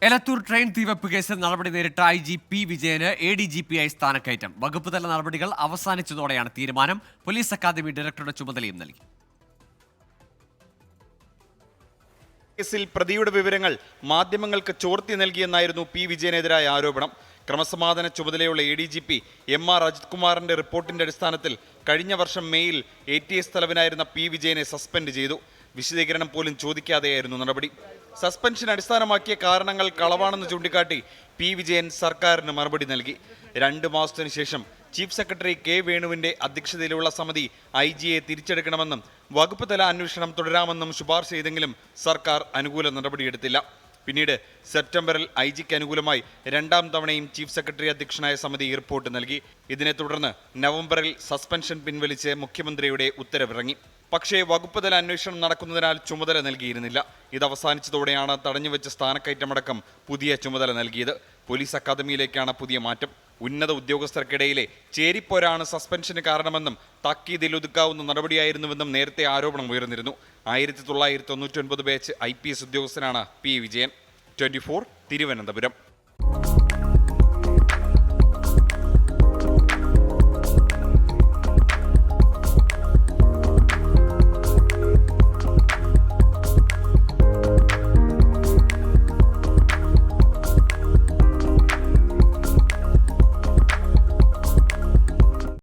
Elathur train തീവെപ്പ് കേസിൽ നടപടി നേരിട്ട IGP വിജയന് ADGP ആയി സ്ഥാനക്കയറ്റം. വകുപ്പ് തല നടപടികൾ അവസാനിച്ചതോടെയാണ് തീരുമാനം. പോലീസ് അക്കാദമി ഡയറക്ടറുടെ ചുമതലയും നൽകി. കേസിൽ പ്രതിയുടെ വിവരങ്ങൾ മാധ്യമങ്ങൾക്ക് ചോർത്തി നൽകിയെന്നായിരുന്നു P. വിജയനെതിരായ ആരോപണം. ക്രമസമാധാന ചുമതലയുള്ള ADGP MR അജിത് കുമാറിന്റെ റിപ്പോർട്ടിന്റെ അടിസ്ഥാനത്തിൽ കഴിഞ്ഞ വർഷം മെയിൽ ATS തലവനായിരുന്ന P. വിജയനെ സസ്പെൻഡ് ചെയ്തു. വിശദീകരണം പോലും ചോദിക്കാതെയായിരുന്നു നടപടി. സസ്പെൻഷൻ അടിസ്ഥാനമാക്കിയ കാരണങ്ങൾ കളവാണെന്ന് ചൂണ്ടിക്കാട്ടി P. വിജയൻ സർക്കാരിന് മറുപടി നൽകി. 2 മാസത്തിനു ശേഷം ചീഫ് സെക്രട്ടറി K. വേണുവിന്റെ അധ്യക്ഷതയിലുള്ള സമിതി IG-യെ തിരിച്ചെടുക്കണമെന്നും വകുപ്പ് തല അന്വേഷണം തുടരാമെന്നും ശുപാർശ ചെയ്തെങ്കിലും സർക്കാർ അനുകൂല നടപടിയെടുത്തില്ല. പിന്നീട് സെപ്റ്റംബറിൽ IG-ക്ക് അനുകൂലമായി 2ാം തവണയും ചീഫ് സെക്രട്ടറി അധ്യക്ഷനായ സമിതി റിപ്പോർട്ട് നൽകി. ഇതിനെ തുടർന്ന് നവംബറിൽ സസ്പെൻഷൻ പിൻവലിച്ച് മുഖ്യമന്ത്രിയുടെ ഉത്തരവിറങ്ങി. പക്ഷേ വകുപ്പ് തല അന്വേഷണം നടക്കുന്നതിനാൽ ചുമതല നൽകിയിരുന്നില്ല. ഇത് അവസാനിച്ചതോടെയാണ് തടഞ്ഞുവെച്ച സ്ഥാനക്കയറ്റമടക്കം പുതിയ ചുമതല നൽകിയത്. പോലീസ് അക്കാദമിയിലേക്കാണ് പുതിയ മാറ്റം. ഉന്നത ഉദ്യോഗസ്ഥർക്കിടയിലെ ചേരിപ്പോരാണ് സസ്പെൻഷന് കാരണമെന്നും താക്കീതിൽ ഒതുക്കാവുന്ന നടപടിയായിരുന്നുവെന്നും നേരത്തെ ആരോപണം ഉയർന്നിരുന്നു. 1999 ബാച്ച് IPS ഉദ്യോഗസ്ഥനാണ് P. വിജയൻ. 24 തിരുവനന്തപുരം.